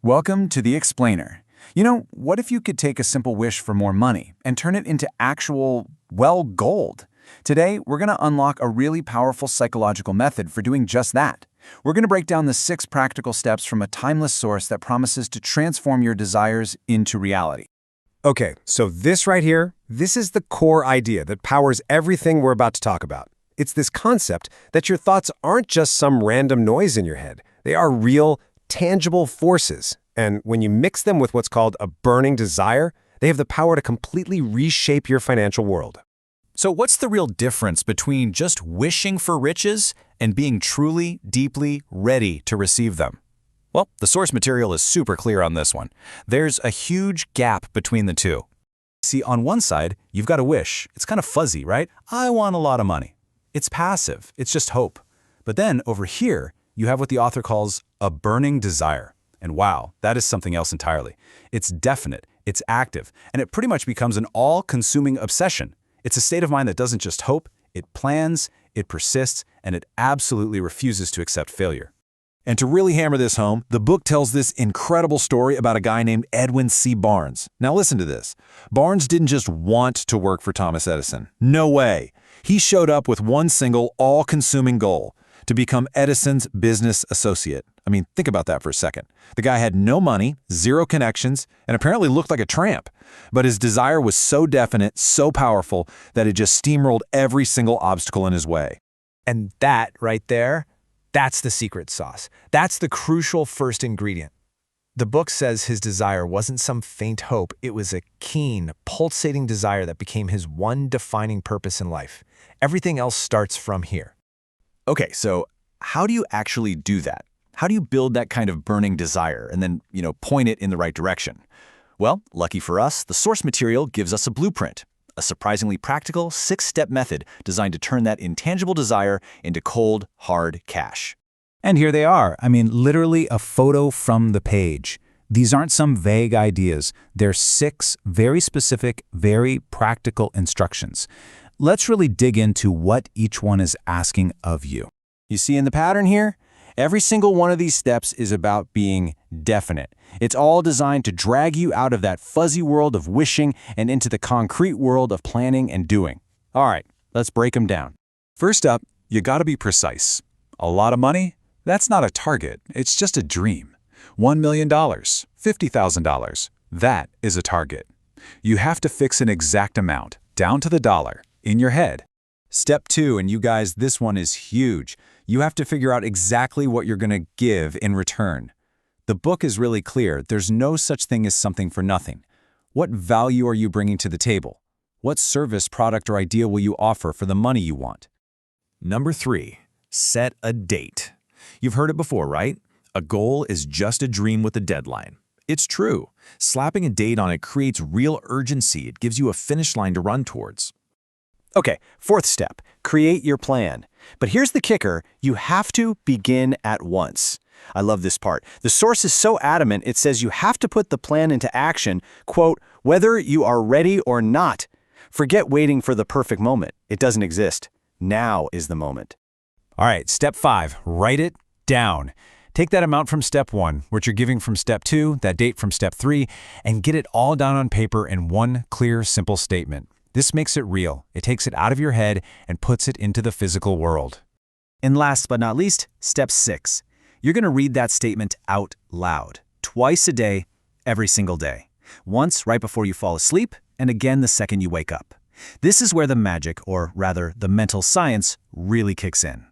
Welcome to The Explainer. You know, what if you could take a simple wish for more money and turn it into actual, well, gold? Today, we're going to unlock a really powerful psychological method for doing just that. We're going to break down the 6 practical steps from a timeless source that promises to transform your desires into reality. Okay, so this right here, this is the core idea that powers everything we're about to talk about. It's this concept that your thoughts aren't just some random noise in your head. They are real, tangible forces. And when you mix them with what's called a burning desire, they have the power to completely reshape your financial world. So what's the real difference between just wishing for riches and being truly, deeply ready to receive them? Well, the source material is super clear on this one. There's a huge gap between the two. See, on one side, you've got a wish. It's kind of fuzzy, right? I want a lot of money. It's passive. It's just hope. But then over here, you have what the author calls a burning desire. And wow, that is something else entirely. It's definite, it's active, and it pretty much becomes an all-consuming obsession. It's a state of mind that doesn't just hope, it plans, it persists, and it absolutely refuses to accept failure. And to really hammer this home, the book tells this incredible story about a guy named Edwin C. Barnes. Now listen to this. Barnes didn't just want to work for Thomas Edison. No way. He showed up with one single, all-consuming goal: to become Edison's business associate. I mean, think about that for a second. The guy had no money, 0 connections, and apparently looked like a tramp. But his desire was so definite, so powerful, that it just steamrolled every single obstacle in his way. And that right there, that's the secret sauce. That's the crucial first ingredient. The book says his desire wasn't some faint hope. It was a keen, pulsating desire that became his one defining purpose in life. Everything else starts from here. Okay, so how do you actually do that? How do you build that kind of burning desire and then, point it in the right direction? Well, lucky for us, the source material gives us a blueprint, a surprisingly practical 6-step method designed to turn that intangible desire into cold, hard cash. And here they are. I mean, literally a photo from the page. These aren't some vague ideas. They're 6 very specific, very practical instructions. Let's really dig into what each one is asking of you. You see in the pattern here? Every single one of these steps is about being definite. It's all designed to drag you out of that fuzzy world of wishing and into the concrete world of planning and doing. All right, let's break them down. First up, you gotta be precise. A lot of money? That's not a target, it's just a dream. $1 million, $50,000, that is a target. You have to fix an exact amount, down to the dollar, in your head. Step 2, and you guys, this one is huge. You have to figure out exactly what you're going to give in return. The book is really clear. There's no such thing as something for nothing. What value are you bringing to the table? What service, product, or idea will you offer for the money you want? Number 3, set a date. You've heard it before, right? A goal is just a dream with a deadline. It's true. Slapping a date on it creates real urgency. It gives you a finish line to run towards. Okay, 4th step, create your plan. But here's the kicker, you have to begin at once. I love this part. The source is so adamant, it says you have to put the plan into action, quote, whether you are ready or not. Forget waiting for the perfect moment. It doesn't exist. Now is the moment. All right, step 5, write it down. Take that amount from step 1, what you're giving from step 2, that date from step 3, and get it all down on paper in one clear, simple statement. This makes it real. It takes it out of your head and puts it into the physical world. And last but not least, step 6. You're going to read that statement out loud, twice a day, every single day. Once right before you fall asleep, and again the second you wake up. This is where the magic, or rather the mental science, really kicks in.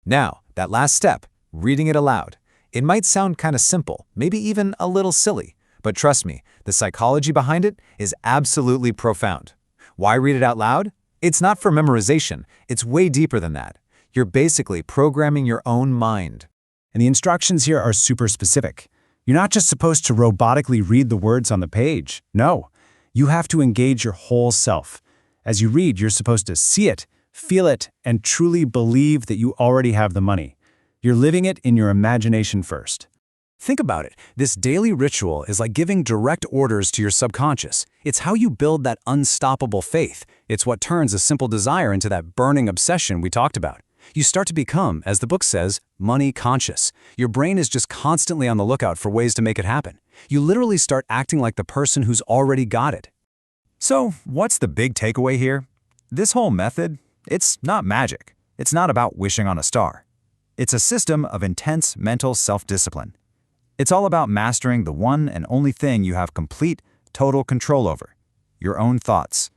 Now, that last step, reading it aloud. It might sound kind of simple, maybe even a little silly, but trust me, the psychology behind it is absolutely profound. Why read it out loud? It's not for memorization. It's way deeper than that. You're basically programming your own mind. And the instructions here are super specific. You're not just supposed to robotically read the words on the page. No, you have to engage your whole self. As you read, you're supposed to see it, feel it, and truly believe that you already have the money. You're living it in your imagination first. Think about it. This daily ritual is like giving direct orders to your subconscious. It's how you build that unstoppable faith. It's what turns a simple desire into that burning obsession we talked about. You start to become, as the book says, money conscious. Your brain is just constantly on the lookout for ways to make it happen. You literally start acting like the person who's already got it. So, what's the big takeaway here? This whole method, it's not magic. It's not about wishing on a star. It's a system of intense mental self-discipline. It's all about mastering the one and only thing you have complete, total control over: your own thoughts.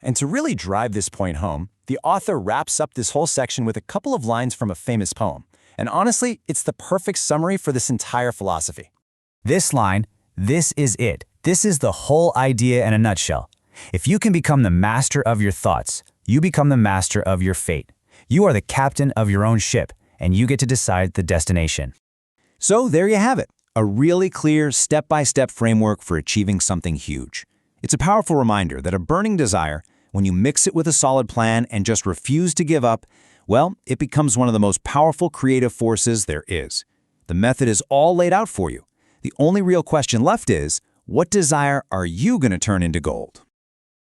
And to really drive this point home, the author wraps up this whole section with a couple of lines from a famous poem. And honestly, it's the perfect summary for this entire philosophy. This line, "This is it. This is the whole idea in a nutshell. If you can become the master of your thoughts, you become the master of your fate. You are the captain of your own ship, and you get to decide the destination." So there you have it, a really clear step-by-step framework for achieving something huge. It's a powerful reminder that a burning desire, when you mix it with a solid plan and just refuse to give up, well, it becomes one of the most powerful creative forces there is. The method is all laid out for you. The only real question left is, what desire are you going to turn into gold?